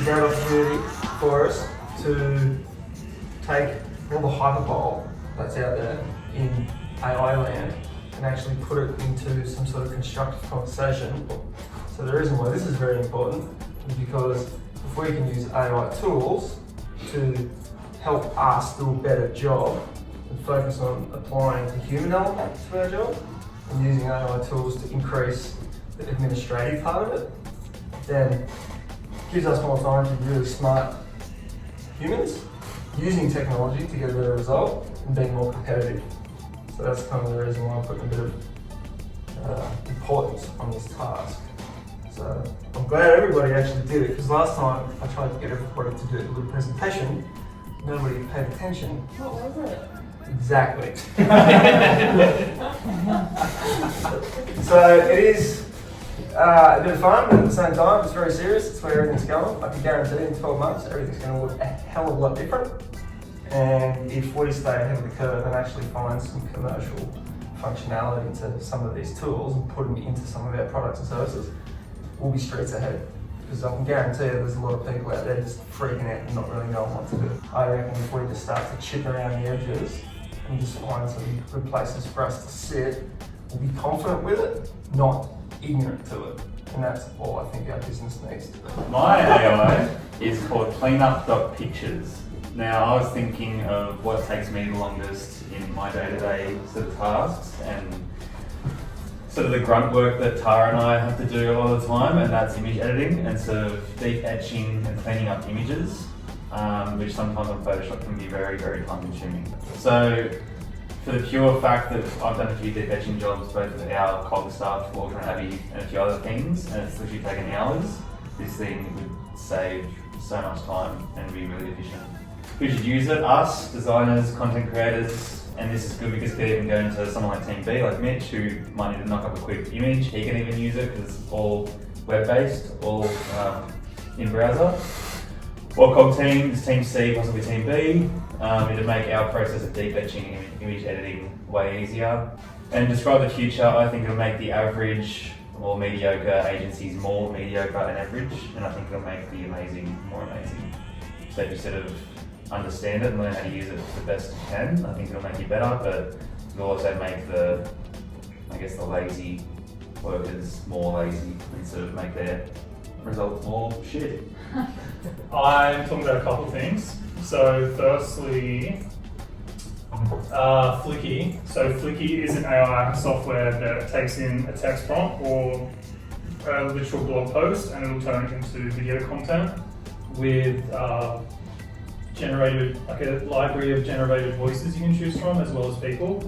great opportunity for us to take all the hyperbole that's out there in AI land and actually put it into some sort of constructive conversation. So the reason why this is very important is because if we can use AI tools to help us do a better job and focus on applying the human element to our job and using AI tools to increase the administrative part of it, then it gives us more time to be really smart humans using technology to get a better result and being more competitive. So that's kind of the reason why I'm putting a bit of importance on this task. So I'm glad everybody actually did it, because last time I tried to get everybody to do a good presentation, nobody paid attention. What was it? Exactly. So it is a bit of fun, but at the same time it's very serious. It's where everything's going. I can guarantee in 12 months everything's going to look a hell of a lot different. And if we stay ahead of the curve and actually find some commercial functionality into some of these tools and put them into some of our products and services, we'll be streets ahead. Because I can guarantee you there's a lot of people out there just freaking out and not really knowing what to do. I reckon if we just start to chip around the edges and just find some good places for us to sit, we'll be confident with it, not ignorant to it. And that's all I think our business needs to do. My AI is called cleanup.pictures. Now, I was thinking of what takes me the longest in my day-to-day sort of tasks, and sort of the grunt work that Tara and I have to do all the time, and that's image editing and sort of deep etching and cleaning up images, which sometimes on Photoshop can be very, very time consuming. So for the pure fact that I've done a few deep etching jobs, both with our COG staff, Walter and Abby, and a few other things, and it's literally taken hours, this thing would save so much time and be really efficient. Who should use it? Us, designers, content creators, and this is good because it can even go into someone like Team B, like Mitch, who might need to knock up a quick image. He can even use it because it's all web-based, all in browser. Or COG team, is Team C, possibly Team B, to make our process of deep etching and image editing way easier. And describe the future, I think it'll make the average or mediocre agencies more mediocre than average, and I think it'll make the amazing more amazing. So if you sort of understand it and learn how to use it the best you can, I think it'll make you better, but it'll also make the lazy workers more lazy and sort of make their results more shit. I'm talking about a couple of things. So firstly, Flicky. So Flicky is an AI software that takes in a text prompt or a literal blog post and it'll turn it into video content with like a library of generated voices you can choose from, as well as people.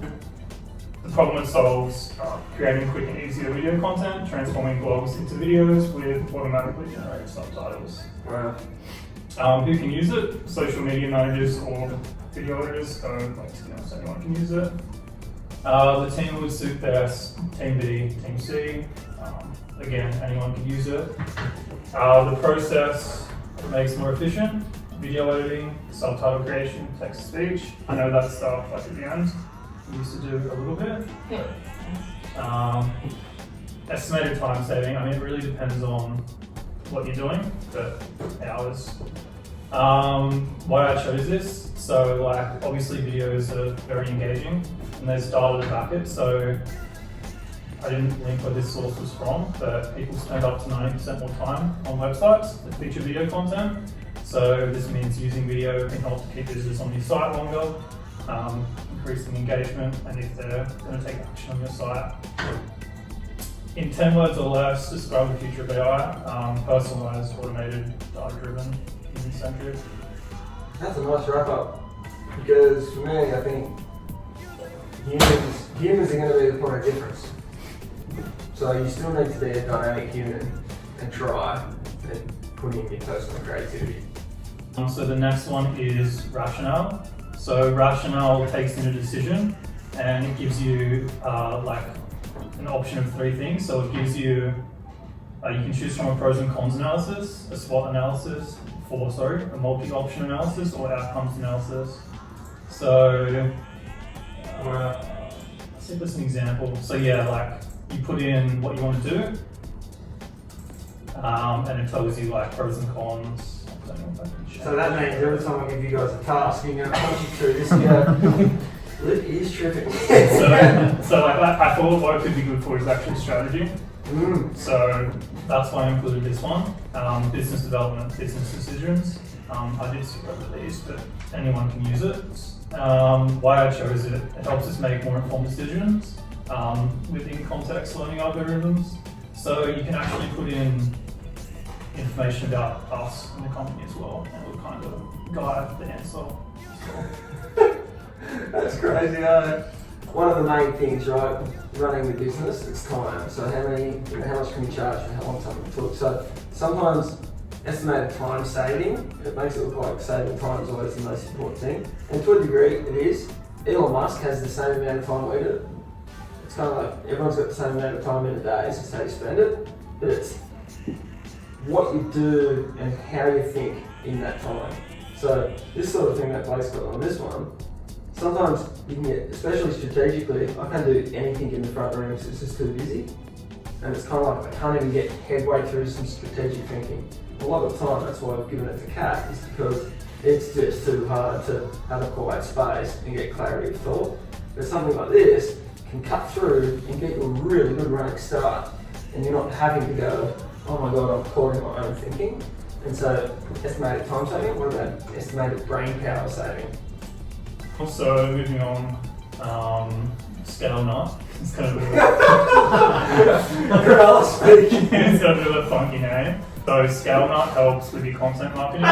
The problem it solves creating quick and easier video content, transforming blogs into videos with automatically generated subtitles. Wow. Who can use it? Social media managers or video editors, so like, anyone can use it. The team would suit best, Team B, Team C. Again, anyone can use it. The process makes more efficient. Video editing, subtitle creation, text-to-speech. I know that stuff like at the end. We used to do a little bit. Estimated time saving, I mean it really depends on what you're doing, but hours. Why I chose this, so like obviously videos are very engaging and there's data to back it, so I didn't link where this source was from, but people spend up to 90% more time on websites that feature video content. So this means using video can help to keep visitors on your site longer, increasing engagement, and if they're going to take action on your site. In 10 words or less, describe the future of AI, personalized, automated, data-driven, human-centric. That's a nice wrap up, because for me, I think humans are going to be the point of difference. So you still need to be a dynamic human and try and put in your personal creativity. So the next one is rationale. So rationale takes in a decision and it gives you like an option of 3 things. So it gives you, you can choose from a pros and cons analysis, a SWOT analysis, a multi-option analysis, or outcomes analysis. So let's see if there's an example. So yeah, like you put in what you want to do, and it tells you like pros and cons, don't know if I can share. So that means every time I give you guys a task, you're going to punch you through this and go, Luke is tripping. so like I thought what it could be good for is actually strategy. So that's why I included this one. Business development, business decisions. I did skip over these, but anyone can use it. Why I chose it, it helps us make more informed decisions within context learning algorithms. So you can actually put in information about us and the company as well, and it will kind of guide the answer. That's crazy, isn't it? One of the main things, right, running the business, it's time. So how much can you charge for how long something took? So sometimes estimated time saving, it makes it look like saving time is always the most important thing. And to a degree, it is. Elon Musk has the same amount of time we do. It's kind of like everyone's got the same amount of time in a day, it's just how you spend it. But it's what you do and how you think in that time. So this sort of thing that Blake's got on this one, sometimes you can get, especially strategically, I can't do anything in the front room because it's just too busy. And it's kind of like I can't even get headway through some strategic thinking. A lot of the time, that's why I've given it to Kat, is because it's just too hard to have a quiet space and get clarity of thought. But something like this can cut through and get you a really good running start, and you're not having to go, oh my god, I'm caught in my own thinking. And so, estimated time saving, what about estimated brain power saving? So moving on, scale nut. It's kind of it's got a bit of a funky name. So scale nut helps with your content marketing.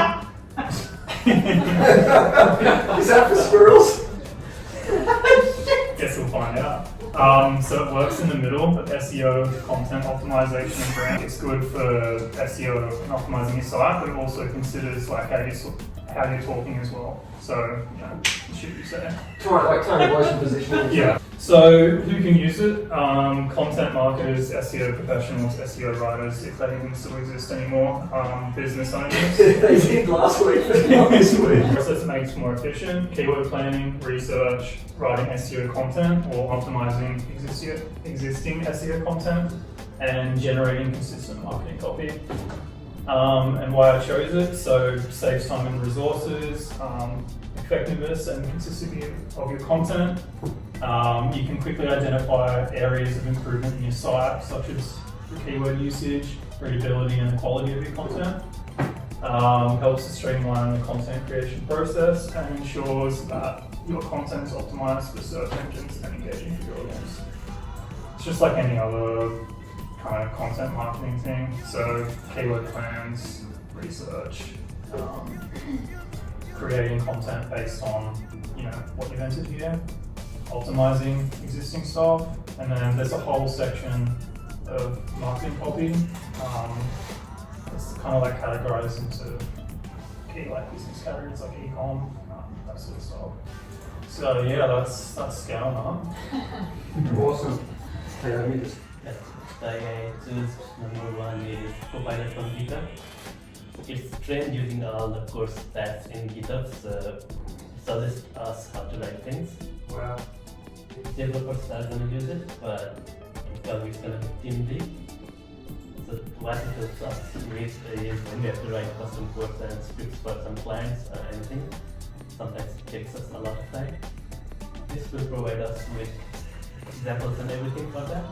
Is that for squirrels? Guess we'll find out. So it works in the middle of SEO, content optimization, and brand. It's good for SEO and optimizing your site, but it also considers like how you're talking as well. So, you know, should you say? Like trying to watch your positioning. Yeah. So who can use it? Content marketers, SEO professionals, SEO writers, if they even still exist anymore. Business owners. They did last week, but not this week. Process makes more efficient. Keyword planning, research, writing SEO content, or optimizing existing SEO content, and generating consistent marketing copy. And why I chose it, so saves time and resources, effectiveness and consistency of your content. You can quickly identify areas of improvement in your site, such as keyword usage, readability and the quality of your content. Helps to streamline the content creation process and ensures that your content is optimized for search engines and engaging for your audience. It's just like any other kind of content marketing thing. So keyword plans, research, creating content based on what you've entered here, optimizing existing stuff, and then there's a whole section of marketing copy. It's kind of like categorized into key business categories like e-com, that sort of stuff. So yeah, that's scale now. Awesome. Hey, let me just. I choose number one is Copilot from GitHub. It's trained using all the core stats in GitHub, so it suggests us how to write things. Wow. Developers are going to use it, but it's going to be team lead. So what it helps us with is when we have to write custom codes and scripts for some clients or anything, sometimes it takes us a lot of time. This will provide us with examples and everything for that,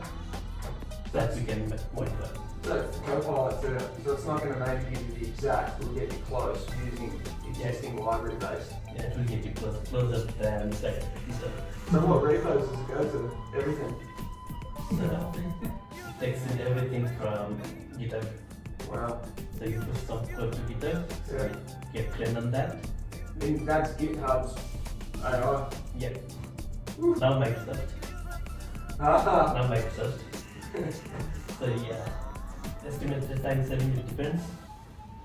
so that we can modify. So Copilot, so it's not going to maybe give you the exact, it'll get you close using existing library base. Yeah, it will get you closer than that. So what repos does it go to? Everything? So it takes in everything from GitHub. Wow. So you push some code to GitHub, so Yeah. you get trained on that. And that's GitHub's AI. Yeah. Now Microsoft. Ah. Now Microsoft. So yeah, estimated time saving, it depends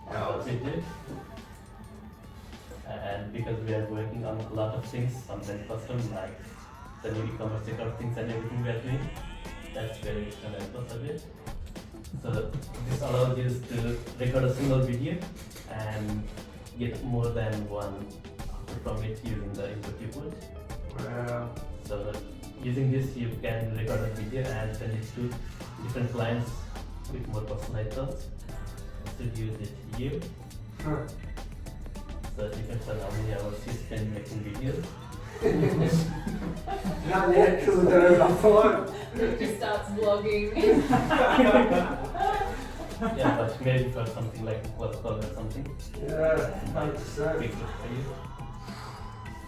on what we do. And because we are working on a lot of things, sometimes custom, like the new e-commerce checkout things and everything we are doing, that's where it's going to help us a bit. So this allows you to record a single video and get more than one output from it using the input you put. Wow. So using this, you can record a video and send it to different clients with more personalized thoughts. So use it here, Huh. So it depends on how many hours you spend making videos. Not yet, till the day of It just starts vlogging. Yeah, but maybe for something like workflow or something. Yeah, 100%. Big good for you.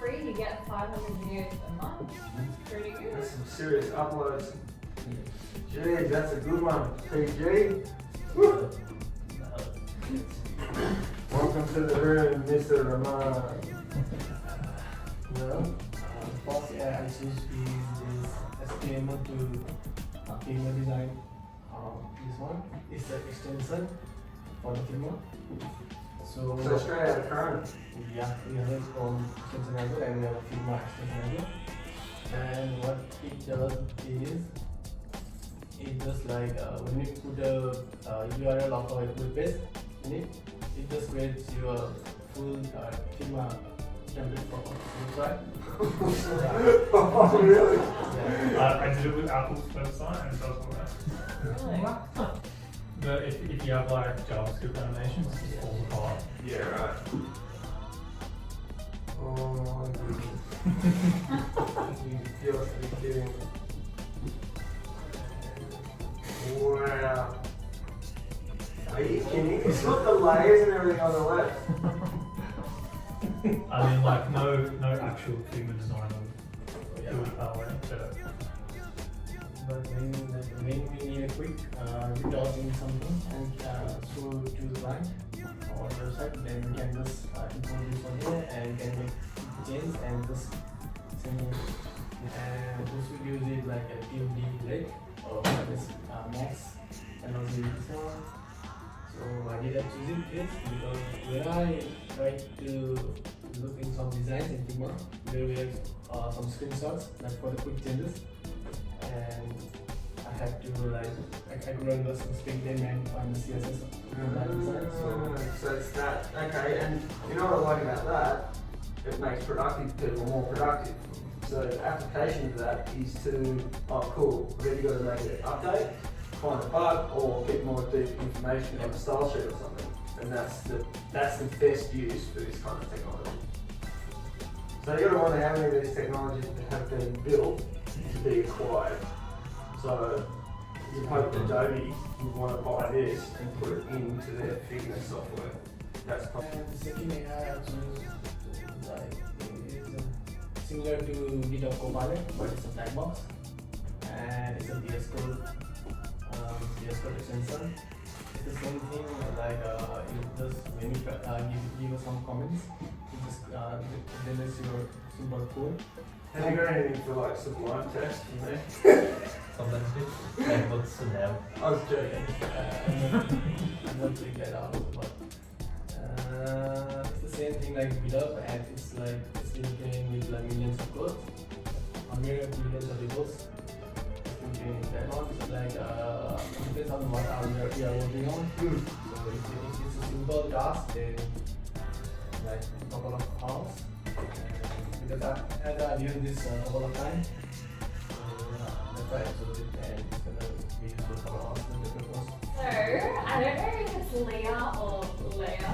Free, you get 500 videos a month. Pretty good. That's some serious uploads. Gee, that's a good one. PG. Woo. Welcome to the room, Mr. Ramon. No? First, I choose is HTML to Figma design. This one is the extension for the Figma. So straight out of Chrome. yeah, we have our own extension as well, and we have a Figma extension as well. And what it does is, it does like when you put a URL of a web page in it, it just creates your full Figma template for website. Oh, really? Yeah. I did it with Apple's website and it does all that. Really? But if you have like JavaScript animations, it just falls apart. Yeah, right. Oh, you have to be kidding. Wow. Are you kidding? It's got the layers and everything on the left. I mean, like no actual Figma design will do it that way. But when we need a quick retorting something and show to the client or website, then we can just import this on here and can make change and just send it. And this will use it like a TMD Lake or this Max and also use this one. So why did I choose it this? Because when I try to look in some designs in Figma, there were some screenshots like for the quick changes. And I had to like, I couldn't just speak them and find the CSS of that design. So it's that, okay, and you know what I like about that? It makes productive people more productive. So the application of that is to, oh cool, we've either got to make an update, find a bug, or get more deep information on a style sheet or something. And that's the best use for this kind of technology. So you've got to wonder how many of these technologies have been built to be acquired. So you hope Adobe would want to buy this and put it into their Figma software. That's probably. And the second AI I choose like is similar to GitHub Copilot, but it's a black box and it's a VS Code extension. It's the same thing like it just when you give us some comments, it just generates your simple code. Have you got anything for like Sublime text from there? Sometimes it looks to have. I was joking. I'm not doing that out, but it's the same thing like GitHub, and it's like it's been playing with like millions of codes, hundreds of millions of reports. It's been playing that one. It's like depends on what we are working on. So if it's a simple task, then like a couple of hours. Because I've used this a couple of times. That's right, so it's gonna be useful for us and the purpose. So, I don't know if it's Leah or Leia,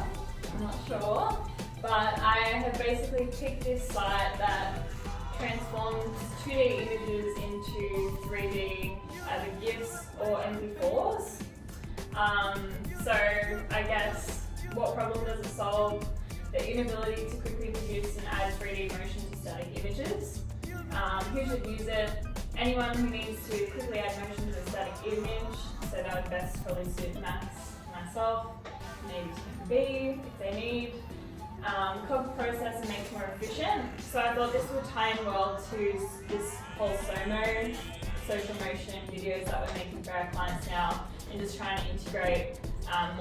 I'm not sure, but I have basically picked this site that transforms 2D images into 3D either GIFs or MP4s. So I guess what problem does it solve? The inability to quickly produce and add 3D motion to static images. Who should use it? Anyone who needs to quickly add motion to a static image, so that would best probably suit Max, myself, maybe Team B if they need. COG process and makes more efficient. So I thought this would tie in well to this whole SOMO, social motion videos that we're making for our clients now, and just trying to integrate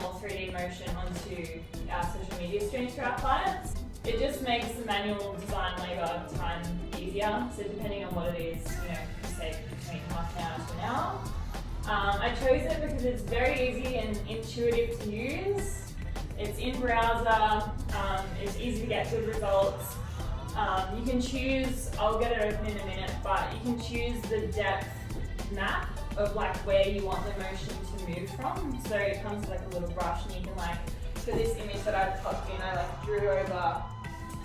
more 3D motion onto our social media streams for our clients. It just makes the manual design labor time easier. So depending on what it is, you know, you say between half an hour to an hour. I chose it because it's very easy and intuitive to use. It's in browser, it's easy to get good results. You can choose, I'll get it open in a minute, but you can choose the depth map of like where you want the motion to move from. So it comes with like a little brush and you can like for this image that I plugged in, I like drew over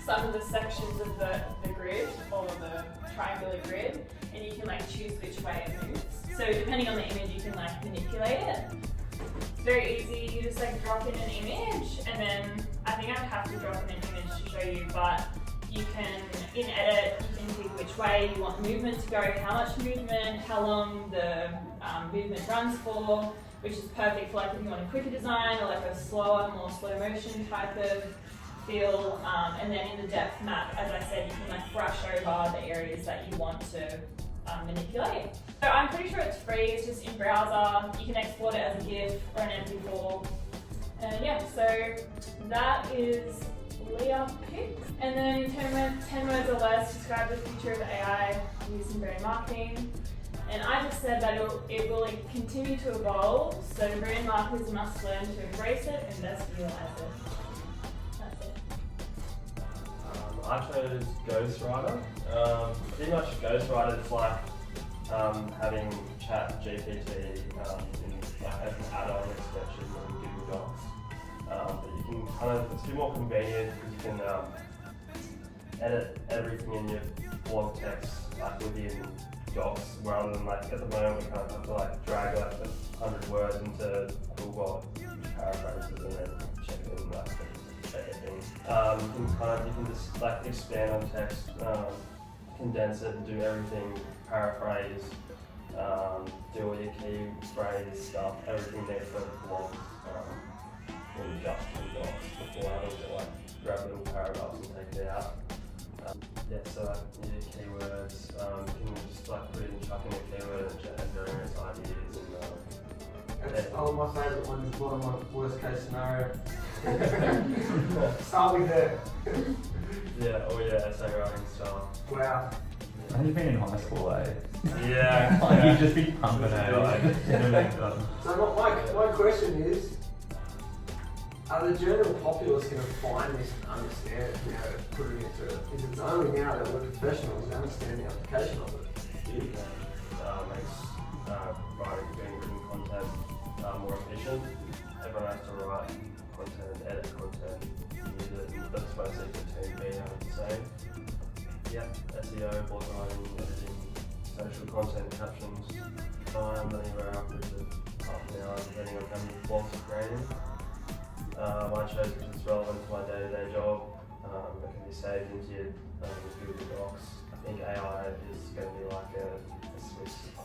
some of the sections of the grid or the triangular grid, and you can like choose which way it moves. So depending on the image, you can like manipulate it. It's very easy. You just like drop in an image, and then I think I would have to drop in an image to show you, but you can, in edit, you can pick which way you want movement to go, how much movement, how long the movement runs for, which is perfect for like if you want a quicker design or like a slower, more slow motion type of feel. And then in the depth map, as I said, you can like brush over the areas that you want to manipulate. So I'm pretty sure it's free, it's just in browser. You can export it as a GIF or an MP4. And yeah, so that is Leah Pick. And then in 10 words or less, describe the future of AI using brand marketing. And I just said that it will continue to evolve, so brand marketers must learn to embrace it and best utilize it. That's it. I chose Ghostwriter. Pretty much Ghostwriter is like having Chat GPT as an add-on extension in Google Docs. But you can it's a bit more convenient because you can edit everything in your blog text like within Docs, rather than like at the moment we have to like drag like 100 words into Google paraphrases and then check it in like everything. You can just like expand on text, condense it, and do everything, paraphrase, do all your key phrase stuff, everything there for blogs. In just in Docs before having to like grab little paragraphs and take it out. So like your keywords, you can just like put in, chuck in a keyword and various ideas That's my favourite one is bottom of worst case scenario. Start with that. essay writing style. Wow. You've been in high school, eh? Yeah. Like you'd just be pumping it. Like, So my question is, are the general populace going to find this and understand how to put it into it? Is it only now that we're professionals who understand the application of it? Makes doing written content more efficient. Everyone has to write content, edit content, use it, but it's mostly for team being able to say. SEO, blog writing, editing, social content, captions, time, anywhere upwards of half an hour depending on how many blogs you're creating. I chose because it's relevant to my day-to-day job. It can be saved into your Google Docs. I think AI is going to be like a Swiss, oh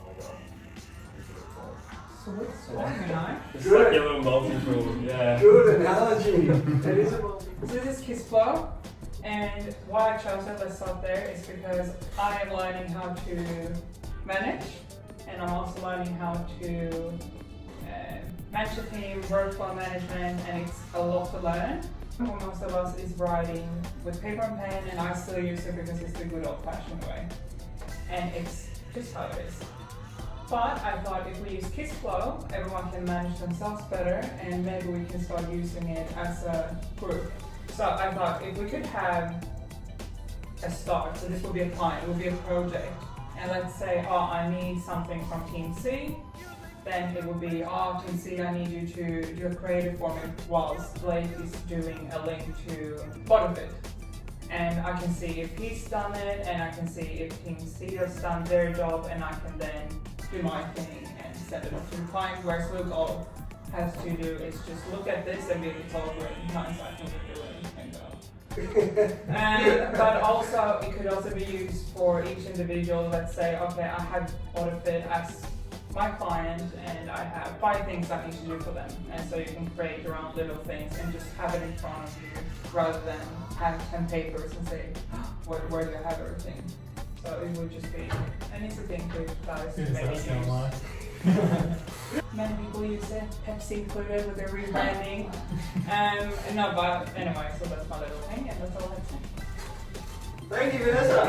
my god, it's Good. like your little multi-tool, yeah. Good analogy. It is a multi. So this is KissFlow, and why I chose it, let's start there, is because I am learning how to manage, and I'm also learning how to manage a team, workflow management, and it's a lot to learn. For most of us is writing with paper and pen, and I still use it because it's the good old-fashioned way, and it's just how it is. But I thought if we use KissFlow, everyone can manage themselves better, and maybe we can start using it as a group. So I thought if we could have a start, so this will be a client, it will be a project, and let's say, I need something from Team C, then it will be, Team C, I need you to do a creative for me whilst Blake is doing a link to Butterfit. And I can see if he's done it, and I can see if Team C has done their job, and I can then do my thing and send it off to the client, whereas Luke all has to do is just look at this and be it's all great, 9 seconds of doing and go. But also, it could also be used for each individual. Let's say, okay, I have Butterfit as my client, and I have 5 things I need to do for them. And so you can create your own little things and just have it in front of you, rather than have 10 papers and say, where do I have everything? So it would just be an easy thing to guys to maybe use. Many people use it, Pepsi included with their rebranding. No, but anyway, so that's my little thing, and that's all I have to say. Thank you, Vanessa.